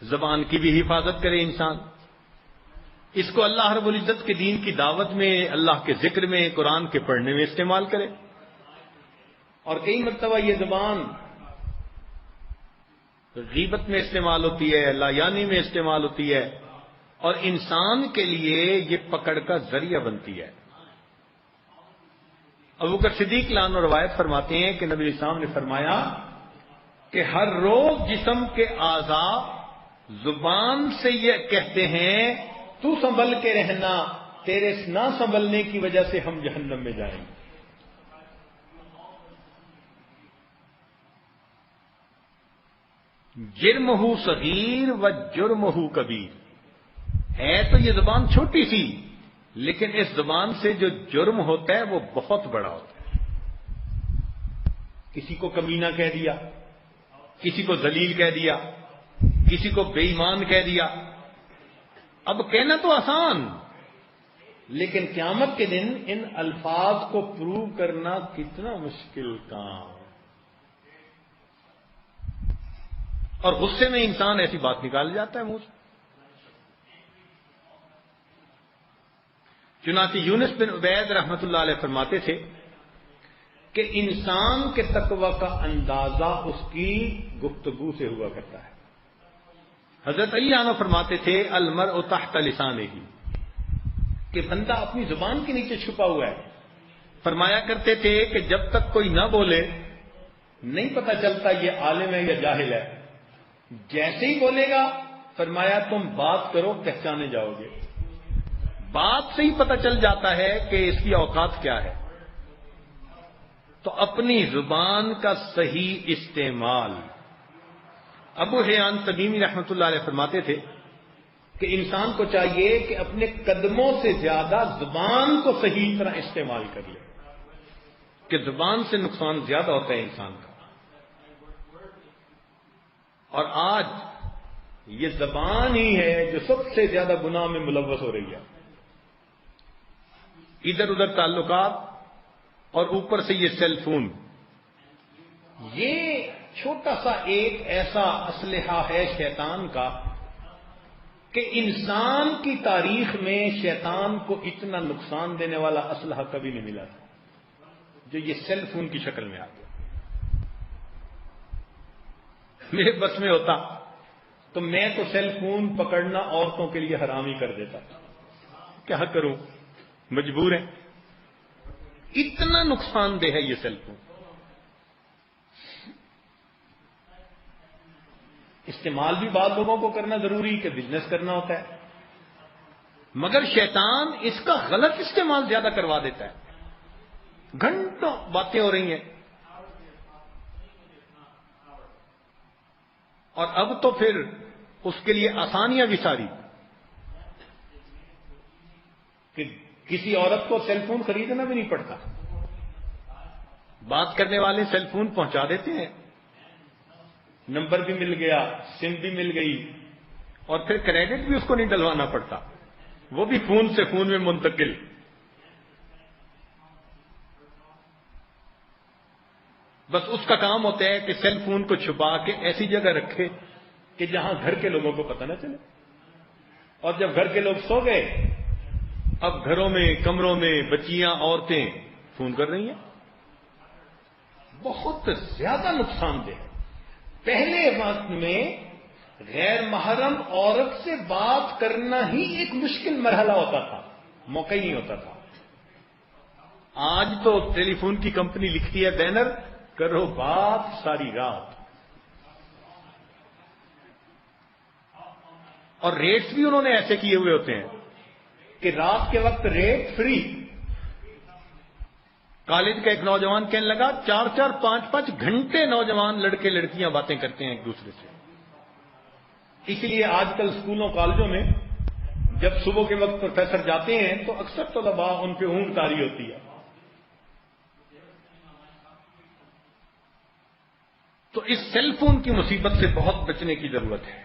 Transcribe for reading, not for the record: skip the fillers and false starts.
زبان کی بھی حفاظت کرے انسان، اس کو اللہ رب العزت کے دین کی دعوت میں، اللہ کے ذکر میں، قرآن کے پڑھنے میں استعمال کرے۔ اور کئی مرتبہ یہ زبان غیبت میں استعمال ہوتی ہے، لایانی میں استعمال ہوتی ہے، اور انسان کے لیے یہ پکڑ کا ذریعہ بنتی ہے۔ ابوبکر صدیق عنہ روایت فرماتے ہیں کہ نبی اسلام نے فرمایا کہ ہر روز جسم کے اعضاء زبان سے یہ کہتے ہیں تو سنبھل کے رہنا، تیرے نہ سنبھلنے کی وجہ سے ہم جہنم میں جائیں گے۔ جرمہ صغیر و جرمہ کبیر، ہے تو یہ زبان چھوٹی سی، لیکن اس زبان سے جو جرم ہوتا ہے وہ بہت بڑا ہوتا ہے۔ کسی کو کمینہ کہہ دیا، کسی کو ذلیل کہہ دیا، کسی کو بے ایمان کہہ دیا۔ اب کہنا تو آسان، لیکن قیامت کے دن ان الفاظ کو پروو کرنا کتنا مشکل کام۔ اور غصے میں انسان ایسی بات نکال جاتا ہے منہ سے۔ چنانچہ یونس بن عبید رحمۃ اللہ علیہ فرماتے تھے کہ انسان کے تقوی کا اندازہ اس کی گفتگو سے ہوا کرتا ہے۔ حضرت علی عنہ فرماتے تھے المرء تحت لسانہ، کہ بندہ اپنی زبان کے نیچے چھپا ہوا ہے۔ فرمایا کرتے تھے کہ جب تک کوئی نہ بولے نہیں پتہ چلتا یہ عالم ہے یا جاہل ہے، جیسے ہی بولے گا فرمایا تم بات کرو پہچانے جاؤ گے۔ بات سے ہی پتہ چل جاتا ہے کہ اس کی اوقات کیا ہے۔ تو اپنی زبان کا صحیح استعمال۔ ابو حیان تمیمی رحمۃ اللہ علیہ فرماتے تھے کہ انسان کو چاہیے کہ اپنے قدموں سے زیادہ زبان کو صحیح طرح استعمال کر لے، کہ زبان سے نقصان زیادہ ہوتا ہے انسان کا۔ اور آج یہ زبان ہی ہے جو سب سے زیادہ گناہ میں ملوث ہو رہی ہے۔ ادھر ادھر تعلقات، اور اوپر سے یہ سیل فون، یہ چھوٹا سا ایک ایسا اسلحہ ہے شیطان کا کہ انسان کی تاریخ میں شیطان کو اتنا نقصان دینے والا اسلحہ کبھی نہیں ملا تھا جو یہ سیل فون کی شکل میں آ گیا۔ میرے بس میں ہوتا تو میں تو سیل فون پکڑنا عورتوں کے لیے حرام ہی کر دیتا، کیا کروں، مجبور ہیں۔ اتنا نقصان دہ ہے یہ سیل فون۔ استعمال بھی بعض لوگوں کو کرنا ضروری کہ بزنس کرنا ہوتا ہے، مگر شیطان اس کا غلط استعمال زیادہ کروا دیتا ہے۔ گھنٹوں باتیں ہو رہی ہیں، اور اب تو پھر اس کے لیے آسانیاں بھی ساری، کہ کسی عورت کو سیل فون خریدنا بھی نہیں پڑتا، بات کرنے والے سیل فون پہنچا دیتے ہیں، نمبر بھی مل گیا، سم بھی مل گئی، اور پھر کریڈٹ بھی اس کو نہیں ڈلوانا پڑتا، وہ بھی فون سے فون میں منتقل۔ بس اس کا کام ہوتا ہے کہ سیل فون کو چھپا کے ایسی جگہ رکھے کہ جہاں گھر کے لوگوں کو پتہ نہ چلے، اور جب گھر کے لوگ سو گئے اب گھروں میں، کمروں میں بچیاں، عورتیں فون کر رہی ہیں۔ بہت زیادہ نقصان دہ ہے۔ پہلے وقت میں غیر محرم عورت سے بات کرنا ہی ایک مشکل مرحلہ ہوتا تھا، موقع ہی نہیں ہوتا تھا۔ آج تو ٹیلی فون کی کمپنی لکھتی ہے بینر، کرو بات ساری رات، اور ریٹس بھی انہوں نے ایسے کیے ہوئے ہوتے ہیں کہ رات کے وقت ریٹ فری۔ کالج کا ایک نوجوان کہنے لگا 4-4 5-5 گھنٹے نوجوان لڑکے لڑکیاں باتیں کرتے ہیں ایک دوسرے سے۔ اس لیے آج کل اسکولوں کالجوں میں جب صبح کے وقت پروفیسر جاتے ہیں تو اکثر طلباء ان پہ اونگ طاری ہوتی ہے۔ تو اس سیل فون کی مصیبت سے بہت بچنے کی ضرورت ہے۔